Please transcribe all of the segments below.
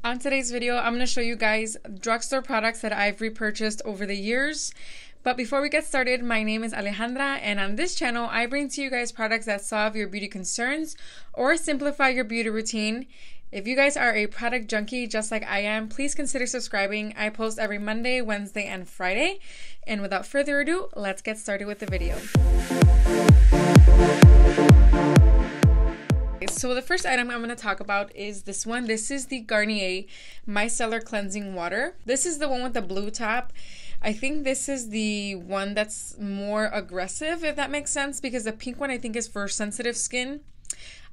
On today's video, I'm going to show you guys drugstore products that I've repurchased over the years. But before we get started, my name is Alejandra, and on this channel, I bring to you guys products that solve your beauty concerns or simplify your beauty routine. If you guys are a product junkie just like I am, please consider subscribing. I post every Monday, Wednesday, and Friday. And without further ado, let's get started with the video. So the first item I'm going to talk about is this one. This is the Garnier Micellar Cleansing Water. This is the one with the blue top. I think this is the one that's more aggressive, if that makes sense, because the pink one I think is for sensitive skin.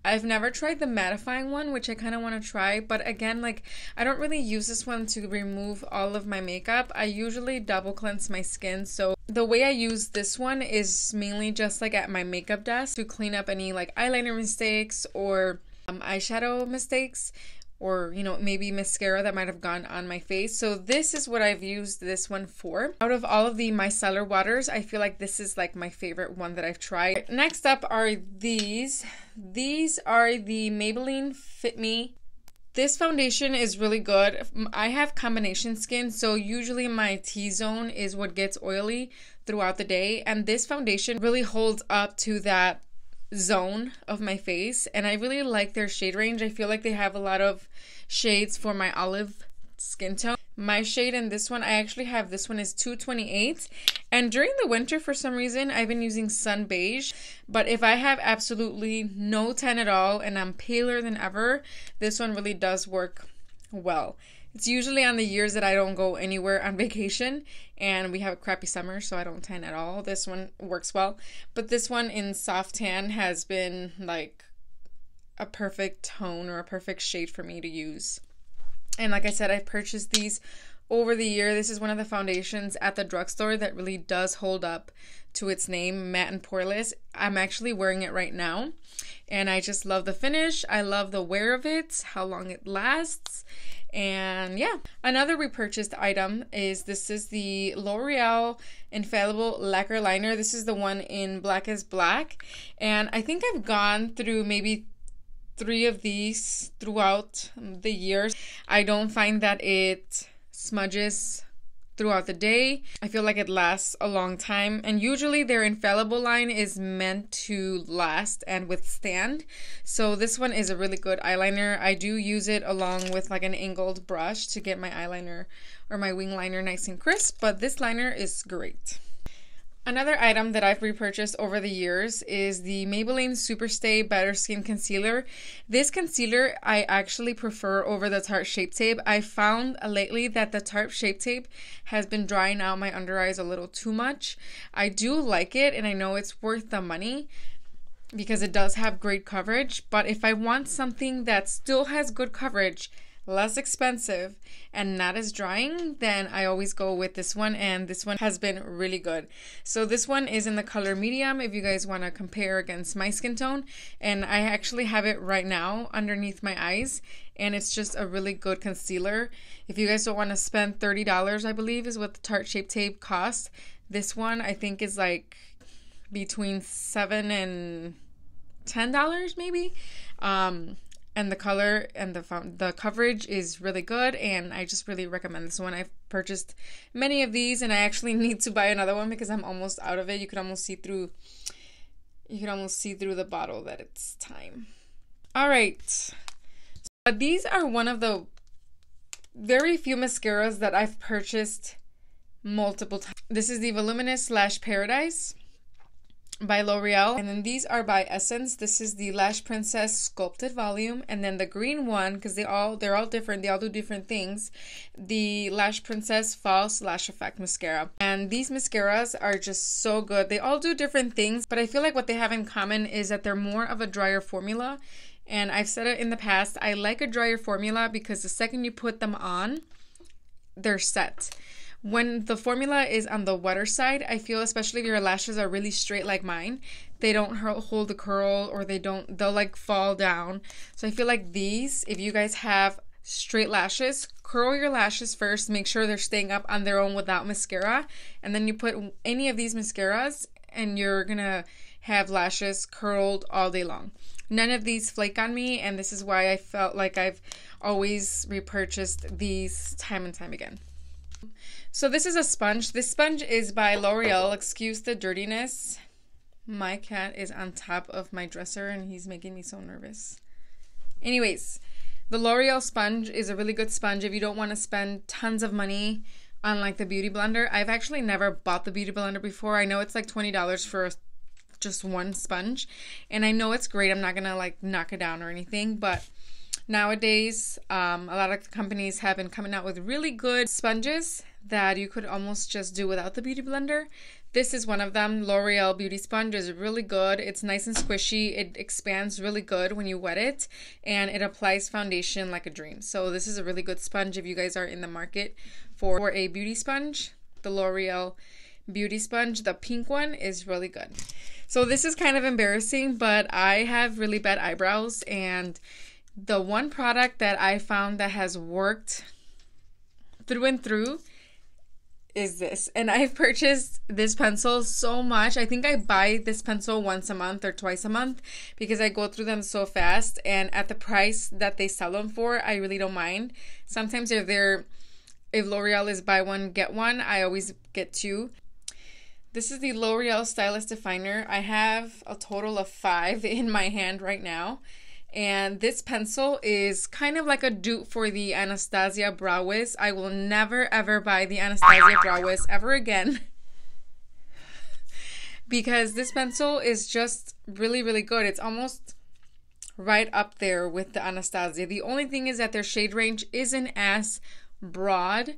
I've never tried the mattifying one, which I kind of want to try, but again, like, I don't really use this one to remove all of my makeup. I usually double cleanse my skin, so the way I use this one is mainly just like at my makeup desk to clean up any like eyeliner mistakes or eyeshadow mistakes, or maybe mascara that might have gone on my face. So this is what I've used this one for. Out of all of the micellar waters, I feel like this is like my favorite one that I've tried. Next up are these. These are the Maybelline Fit Me. This foundation is really good. I have combination skin, so usually my T-zone is what gets oily throughout the day, and this foundation really holds up to that zone of my face, and I really like their shade range. I feel like they have a lot of shades for my olive skin tone. My shade in this one, I actually have, this one is 228, and during the winter for some reason I've been using Sun Beige, but if I have absolutely no tan at all and I'm paler than ever, this one really does work well. It's usually on the years that I don't go anywhere on vacation and we have a crappy summer, so I don't tan at all. This one works well. But this one in soft tan has been like a perfect tone or a perfect shade for me to use. And like I said, I've purchased these over the year. This is one of the foundations at the drugstore that really does hold up to its name, matte and poreless. I'm actually wearing it right now, and I just love the finish. I love the wear of it, how long it lasts. And yeah, another repurchased item is the L'Oreal Infallible Lacquer Liner. This is the one in Black is Black, and I think I've gone through maybe 3 of these throughout the years. I don't find that it smudges throughout the day. I feel like it lasts a long time, and usually their Infallible line is meant to last and withstand. So this one is a really good eyeliner. I do use it along with like an angled brush to get my eyeliner or my wing liner nice and crisp, but this liner is great. Another item that I've repurchased over the years is the Maybelline Superstay Better Skin Concealer. This concealer I actually prefer over the Tarte Shape Tape. I found lately that the Tarte Shape Tape has been drying out my under eyes a little too much. I do like it, and I know it's worth the money because it does have great coverage, but if I want something that still has good coverage, less expensive, and not as drying, then I always go with this one, and this one has been really good. So this one is in the color medium if you guys want to compare against my skin tone, and I actually have it right now underneath my eyes, and it's just a really good concealer. If you guys don't want to spend $30, I believe is what the Tarte Shape Tape costs, this one I think is like between $7 and $10 maybe. And the color and the coverage is really good, and I just really recommend this one. I've purchased many of these, and I actually need to buy another one because I'm almost out of it. You can almost see through the bottle that it's time. All right. So these are one of the very few mascaras that I've purchased multiple times. This is the Voluminous Lash Paradise by L'Oreal, and then these are by Essence. This is the Lash Princess Sculpted Volume, and then the green one, because they're all different, they all do different things, the Lash Princess False Lash Effect Mascara. And these mascaras are just so good. They all do different things, but I feel like what they have in common is that they're more of a drier formula, and I've said it in the past, I like a drier formula because the second you put them on, they're set. When the formula is on the wetter side, I feel, especially if your lashes are really straight like mine, they don't hold the curl, or they'll like fall down. So I feel like these, if you guys have straight lashes, curl your lashes first, make sure they're staying up on their own without mascara, and then you put any of these mascaras and you're gonna have lashes curled all day long. None of these flake on me, and this is why I felt like I've always repurchased these time and time again. So this is a sponge. This sponge is by L'Oreal. Excuse the dirtiness. My cat is on top of my dresser and he's making me so nervous. Anyways, the L'Oreal sponge is a really good sponge if you don't want to spend tons of money on like the beauty blender. I've actually never bought the beauty blender before. I know it's like $20 for just one sponge, and I know it's great. I'm not gonna like knock it down or anything, but nowadays a lot of companies have been coming out with really good sponges that you could almost just do without the beauty blender. This is one of them. L'Oreal Beauty Sponge is really good. It's nice and squishy. It expands really good when you wet it, and it applies foundation like a dream. So this is a really good sponge if you guys are in the market for a beauty sponge. The L'Oreal Beauty Sponge, the pink one, is really good. So this is kind of embarrassing, but I have really bad eyebrows, and the one product that I found that has worked through and through is this. And I've purchased this pencil so much. I think I buy this pencil once a month or twice a month because I go through them so fast, and at the price that they sell them for, I really don't mind. Sometimes if L'Oreal is buy one get one, I always get two. This is the L'Oreal Stylus Definer. I have a total of 5 in my hand right now. And this pencil is kind of like a dupe for the Anastasia Brow Wiz. I will never ever buy the Anastasia Brow Wiz ever again. Because this pencil is just really, really good. It's almost right up there with the Anastasia. The only thing is that their shade range isn't as broad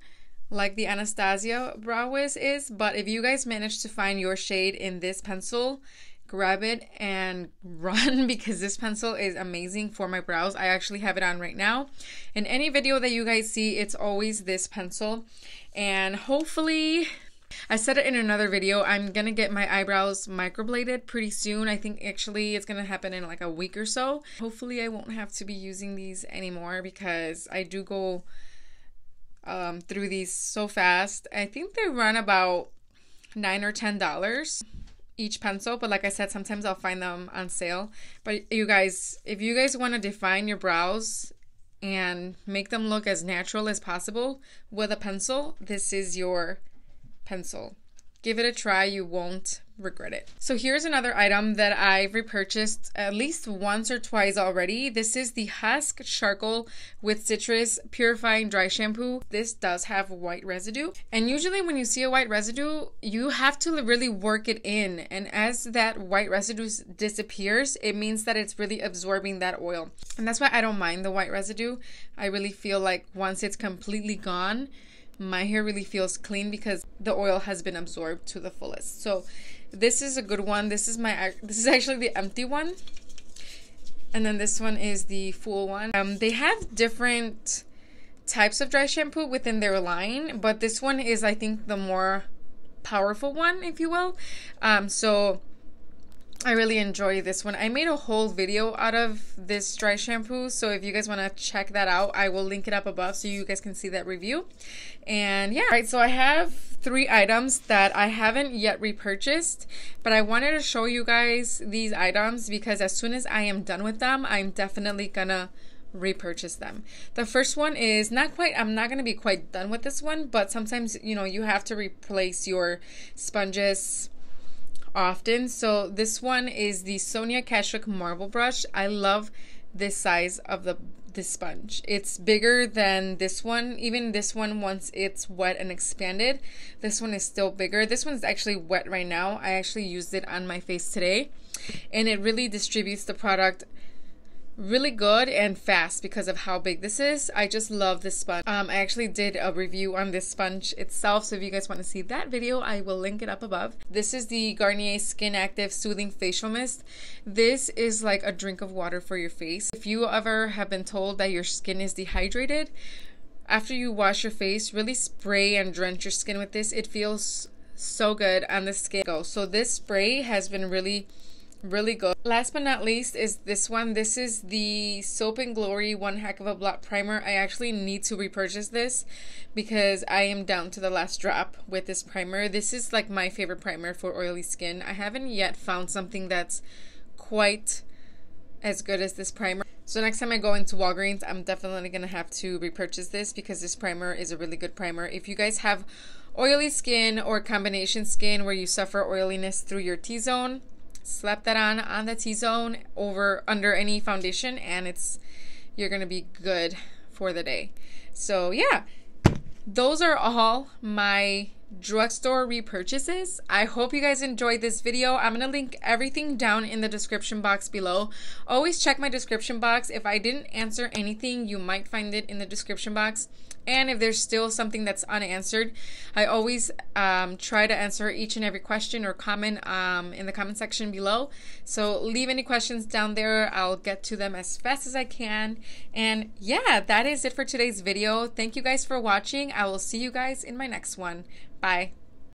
like the Anastasia Brow Wiz is. But if you guys manage to find your shade in this pencil, grab it and run, because this pencil is amazing for my brows. I actually have it on right now. In any video that you guys see, it's always this pencil. And hopefully, I said it in another video, I'm gonna get my eyebrows microbladed pretty soon. I think actually it's gonna happen in like a week or so. Hopefully I won't have to be using these anymore, because I do go through these so fast. I think they run about $9 or $10 each pencil, but like I said, sometimes I'll find them on sale. But you guys, if you guys want to define your brows and make them look as natural as possible with a pencil, this is your pencil. Give it a try, you won't regret it. So here's another item that I've repurchased at least once or twice already. This is the Husk Charcoal with Citrus Purifying Dry Shampoo. This does have white residue, and usually when you see a white residue, you have to really work it in, and as that white residue disappears, it means that it's really absorbing that oil, and that's why I don't mind the white residue. I really feel like once it's completely gone, my hair really feels clean because the oil has been absorbed to the fullest. So this is a good one. This is actually the empty one, and then this one is the full one. They have different types of dry shampoo within their line, but this one is, I think, the more powerful one, if you will. So I really enjoy this one. I made a whole video out of this dry shampoo, so if you guys want to check that out, I will link it up above so you guys can see that review. And yeah, right, so I have 3 items that I haven't yet repurchased, but I wanted to show you guys these items because as soon as I am done with them, I'm definitely gonna repurchase them. The first one is I'm not gonna be quite done with this one, but sometimes, you know, you have to replace your sponges often. So this one is the Sonia Kashuk marble brush. I love this size of this sponge. It's bigger than this one. Even this one, once it's wet and expanded, this one is still bigger. This one's actually wet right now. I actually used it on my face today, and it really distributes the product really good and fast because of how big this is. I just love this sponge. I actually did a review on this sponge itself, so if you guys want to see that video, I will link it up above. This is the Garnier Skin Active Soothing Facial Mist. This is like a drink of water for your face. If you ever have been told that your skin is dehydrated, after you wash your face, really spray and drench your skin with this. It feels so good on the skin. So this spray has been really Really good. Last but not least is this one. This is the Soap and Glory One Heck of a Blot Primer. I actually need to repurchase this because I am down to the last drop with this primer. This is like my favorite primer for oily skin. I haven't yet found something that's quite as good as this primer. So next time I go into Walgreens, I'm definitely going to have to repurchase this because this primer is a really good primer. If you guys have oily skin or combination skin where you suffer oiliness through your T-zone, slap that on the T-zone under any foundation, and you're going to be good for the day. So yeah, those are all my drugstore repurchases. I hope you guys enjoyed this video. I'm going to link everything down in the description box below. Always check my description box. If I didn't answer anything, you might find it in the description box. And if there's still something that's unanswered, I always try to answer each and every question or comment in the comment section below. So leave any questions down there. I'll get to them as fast as I can. And yeah, that is it for today's video. Thank you guys for watching. I will see you guys in my next one. Bye.